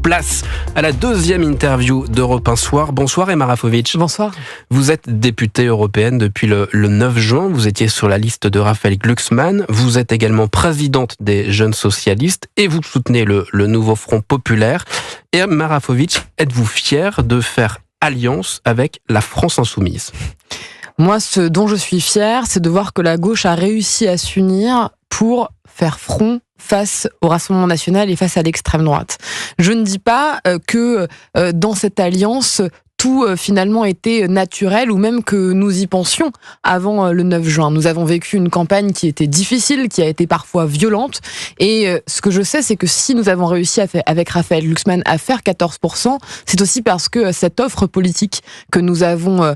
Place à la deuxième interview d'Europe 1 Soir. Bonsoir Emma Rafovitch. Bonsoir. Vous êtes députée européenne depuis le 9 juin. Vous étiez sur la liste de Raphaël Glucksmann. Vous êtes également présidente des Jeunes Socialistes et vous soutenez le nouveau Front Populaire. Et Emma Rafovitch, êtes-vous fière de faire alliance avec la France Insoumise ? Moi, ce dont je suis fière, c'est de voir que la gauche a réussi à s'unir pour faire front face au Rassemblement national et face à l'extrême droite. Je ne dis pas que dans cette alliance, tout finalement était naturel ou même que nous y pensions avant le 9 juin. Nous avons vécu une campagne qui était difficile, qui a été parfois violente. Et ce que je sais, c'est que si nous avons réussi avec Raphaël Glucksmann à faire 14%, c'est aussi parce que cette offre politique que nous avons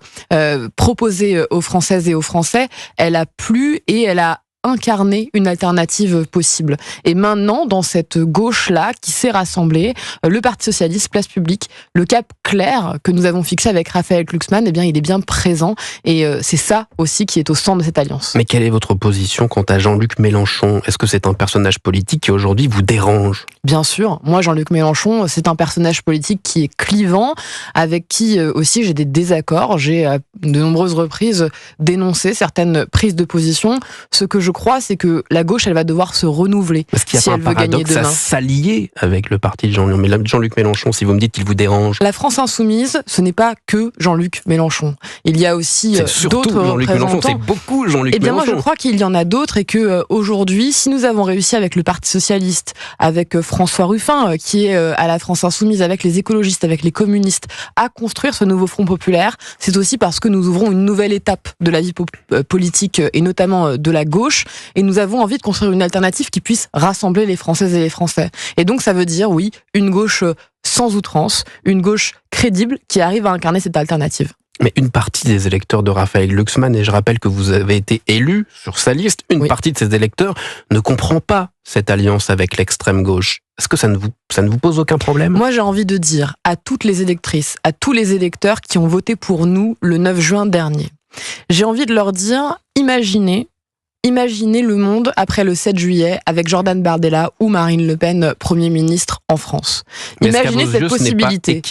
proposée aux Françaises et aux Français, elle a plu et elle a incarner une alternative possible. Et maintenant, dans cette gauche-là qui s'est rassemblée, le Parti Socialiste, Place Publique, le cap clair que nous avons fixé avec Raphaël Glucksmann, eh bien, il est bien présent. Et c'est ça aussi qui est au centre de cette alliance. Mais quelle est votre position quant à Jean-Luc Mélenchon ? Est-ce que c'est un personnage politique qui aujourd'hui vous dérange ? Bien sûr. Moi, Jean-Luc Mélenchon, c'est un personnage politique qui est clivant, avec qui aussi j'ai des désaccords. J'ai de nombreuses reprises dénoncé certaines prises de position. Ce que je crois, c'est que la gauche, elle va devoir se renouveler si elle veut gagner demain. À s'allier avec le parti de Jean-Luc Mélenchon, si vous me dites qu'il vous dérange. La France Insoumise, ce n'est pas que Jean-Luc Mélenchon. Il y a aussi d'autres Jean-Luc Mélenchon, c'est beaucoup Jean-Luc Mélenchon. Eh bien, moi, je crois qu'il y en a d'autres et que aujourd'hui, si nous avons réussi avec le Parti Socialiste, avec François Ruffin, qui est à la France Insoumise, avec les écologistes, avec les communistes, à construire ce nouveau Front Populaire, c'est aussi parce que nous ouvrons une nouvelle étape de la vie politique et notamment de la gauche. Et nous avons envie de construire une alternative qui puisse rassembler les Françaises et les Français. Et donc ça veut dire, oui, une gauche sans outrance, une gauche crédible qui arrive à incarner cette alternative. Mais une partie des électeurs de Raphaël Glucksmann, et je rappelle que vous avez été élu sur sa liste, une partie de ces électeurs ne comprend pas cette alliance avec l'extrême gauche. Est-ce que ça ne vous pose aucun problème ? Moi, j'ai envie de dire à toutes les électrices, à tous les électeurs qui ont voté pour nous le 9 juin dernier, j'ai envie de leur dire, imaginez le monde après le 7 juillet avec Jordan Bardella ou Marine Le Pen, Premier ministre en France. Imaginez cette possibilité.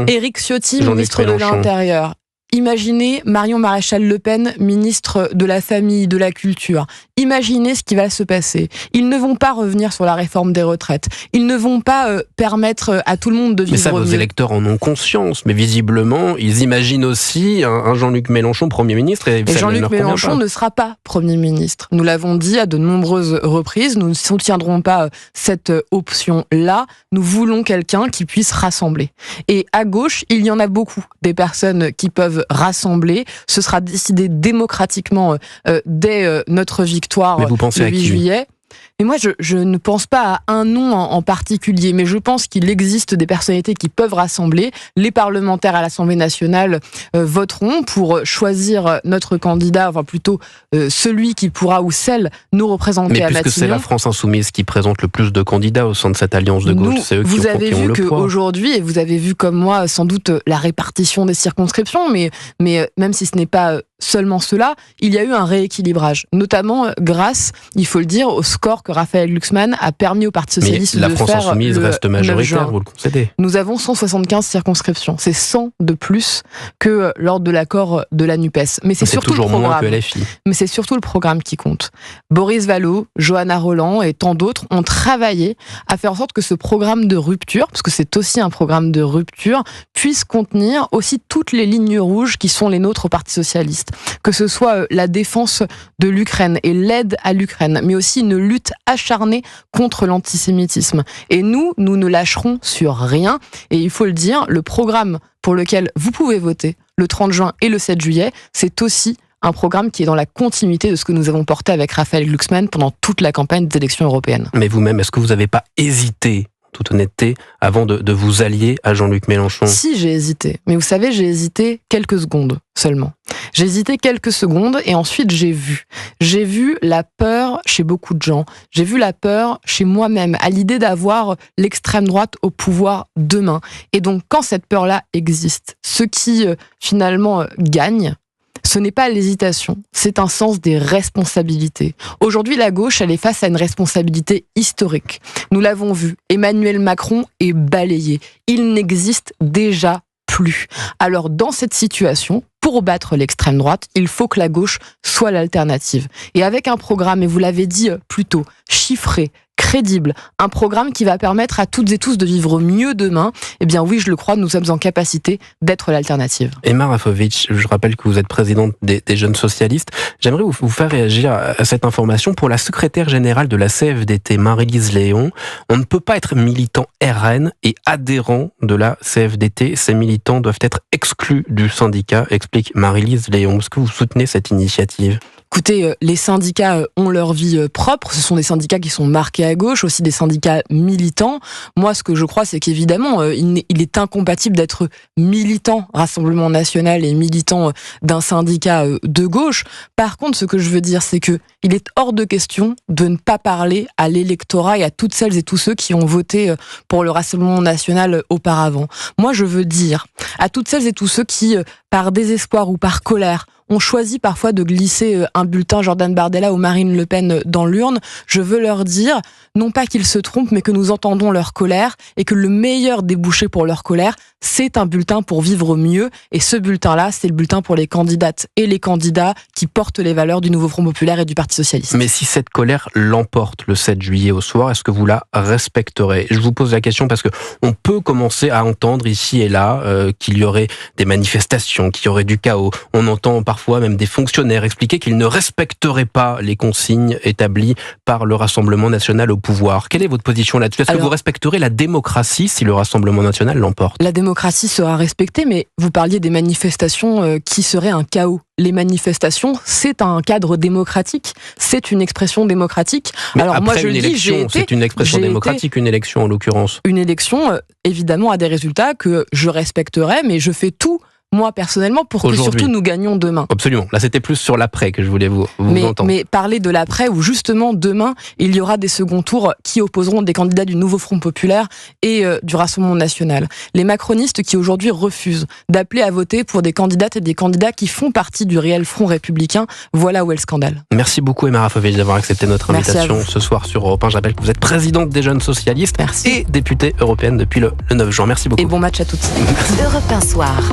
Éric Ciotti, ministre de l'Intérieur. Imaginez Marion Maréchal Le Pen, ministre de la Famille, de la Culture. Imaginez ce qui va se passer. Ils ne vont pas revenir sur la réforme des retraites. Ils ne vont pas permettre à tout le monde de vivre mieux. Mais ça, vos électeurs en ont conscience. Mais visiblement, ils imaginent aussi un Jean-Luc Mélenchon Premier ministre. Et Jean-Luc Mélenchon ne sera pas Premier ministre. Nous l'avons dit à de nombreuses reprises. Nous ne soutiendrons pas cette option-là. Nous voulons quelqu'un qui puisse rassembler. Et à gauche, il y en a beaucoup des personnes qui peuvent rassembler. Ce sera décidé démocratiquement dès notre victoire le 8 juillet. Mais moi, je ne pense pas à un nom en particulier, mais je pense qu'il existe des personnalités qui peuvent rassembler. Les parlementaires à l'Assemblée nationale voteront pour choisir notre candidat, enfin plutôt celui qui pourra ou celle nous représenter à Matignon. Mais puisque c'est la France Insoumise qui présente le plus de candidats au sein de cette alliance de gauche, c'est eux qui ont le poids. Vous avez vu qu'aujourd'hui, et vous avez vu comme moi sans doute la répartition des circonscriptions, mais même si ce n'est pas seulement cela, il y a eu un rééquilibrage, notamment grâce, il faut le dire, au score que Raphaël Glucksmann a permis au Parti Socialiste de faire. Mais la France Insoumise reste majoritaire, vous le concédez. Nous avons 175 circonscriptions, c'est 100 de plus que lors de l'accord de la NUPES. Mais c'est surtout toujours le programme. Moins que LFI. Mais c'est surtout le programme qui compte. Boris Vallaud, Johanna Rolland et tant d'autres ont travaillé à faire en sorte que ce programme de rupture, parce que c'est aussi un programme de rupture, puisse contenir aussi toutes les lignes rouges qui sont les nôtres au Parti Socialiste. Que ce soit la défense de l'Ukraine et l'aide à l'Ukraine, mais aussi une lutte acharnée contre l'antisémitisme. Et nous ne lâcherons sur rien. Et il faut le dire, le programme pour lequel vous pouvez voter le 30 juin et le 7 juillet, c'est aussi un programme qui est dans la continuité de ce que nous avons porté avec Raphaël Glucksmann pendant toute la campagne des élections européennes. Mais vous-même, est-ce que vous n'avez pas hésité, toute honnêteté, avant de vous allier à Jean-Luc Mélenchon ? Si, j'ai hésité. Mais vous savez, j'ai hésité quelques secondes seulement. J'ai hésité quelques secondes et ensuite j'ai vu. J'ai vu la peur chez beaucoup de gens. J'ai vu la peur chez moi-même à l'idée d'avoir l'extrême droite au pouvoir demain. Et donc, quand cette peur-là existe, ce qui finalement gagne, Ce n'est pas l'hésitation, c'est un sens des responsabilités. Aujourd'hui, la gauche, elle est face à une responsabilité historique. Nous l'avons vu, Emmanuel Macron est balayé. Il n'existe déjà plus. Alors, dans cette situation, pour battre l'extrême droite, il faut que la gauche soit l'alternative. Et avec un programme, et vous l'avez dit plus tôt, chiffré, crédible, un programme qui va permettre à toutes et tous de vivre mieux demain, eh bien oui, je le crois, nous sommes en capacité d'être l'alternative. Emma Rafovitch, je rappelle que vous êtes présidente des Jeunes Socialistes. J'aimerais vous faire réagir à cette information. Pour la secrétaire générale de la CFDT, Marie-Lise Léon, on ne peut pas être militant RN et adhérent de la CFDT. Ces militants doivent être exclus du syndicat, explique Marie-Lise Léon. Est-ce que vous soutenez cette initiative ? Écoutez, les syndicats ont leur vie propre. Ce sont des syndicats qui sont marqués à gauche, aussi des syndicats militants. Moi, ce que je crois, c'est qu'évidemment, il est incompatible d'être militant Rassemblement National et militant d'un syndicat de gauche. Par contre, ce que je veux dire, c'est que il est hors de question de ne pas parler à l'électorat et à toutes celles et tous ceux qui ont voté pour le Rassemblement National auparavant. Moi, je veux dire à toutes celles et tous ceux qui, par désespoir ou par colère, ont choisi parfois de glisser un bulletin Jordan Bardella ou Marine Le Pen dans l'urne, je veux leur dire, non pas qu'ils se trompent, mais que nous entendons leur colère et que le meilleur débouché pour leur colère, c'est un bulletin pour vivre mieux. Et ce bulletin-là, c'est le bulletin pour les candidates et les candidats qui portent les valeurs du Nouveau Front Populaire et du Parti Socialiste. Mais si cette colère l'emporte le 7 juillet au soir, est-ce que vous la respecterez ? Je vous pose la question parce que on peut commencer à entendre ici et là qu'il y aurait des manifestations, qu'il y aurait du chaos. On entend parfois même des fonctionnaires expliquer qu'ils ne respecteraient pas les consignes établies par le Rassemblement National au pouvoir. Quelle est votre position là-dessus ? Est-ce que vous respecterez la démocratie si le Rassemblement National l'emporte ? La démocratie sera respectée, mais vous parliez des manifestations qui seraient un chaos. Les manifestations, c'est un cadre démocratique, c'est une expression démocratique. Mais alors après, moi, je dis, c'est une expression démocratique, une élection en l'occurrence. Une élection, évidemment, a des résultats que je respecterai, mais je fais tout, moi personnellement, pour que surtout nous gagnions demain. Absolument. Là, c'était plus sur l'après que je voulais vous entendre. Mais parler de l'après, où justement demain, il y aura des seconds tours qui opposeront des candidats du Nouveau Front Populaire et du Rassemblement National. Les macronistes qui aujourd'hui refusent d'appeler à voter pour des candidates et des candidats qui font partie du réel Front républicain, voilà où est le scandale. Merci beaucoup Emma Rafovitch d'avoir accepté notre invitation ce soir sur Europe 1. Je rappelle que vous êtes présidente des Jeunes Socialistes et députée européenne depuis le 9 juin. Merci beaucoup. Et bon match à toutes. Europe 1 soir.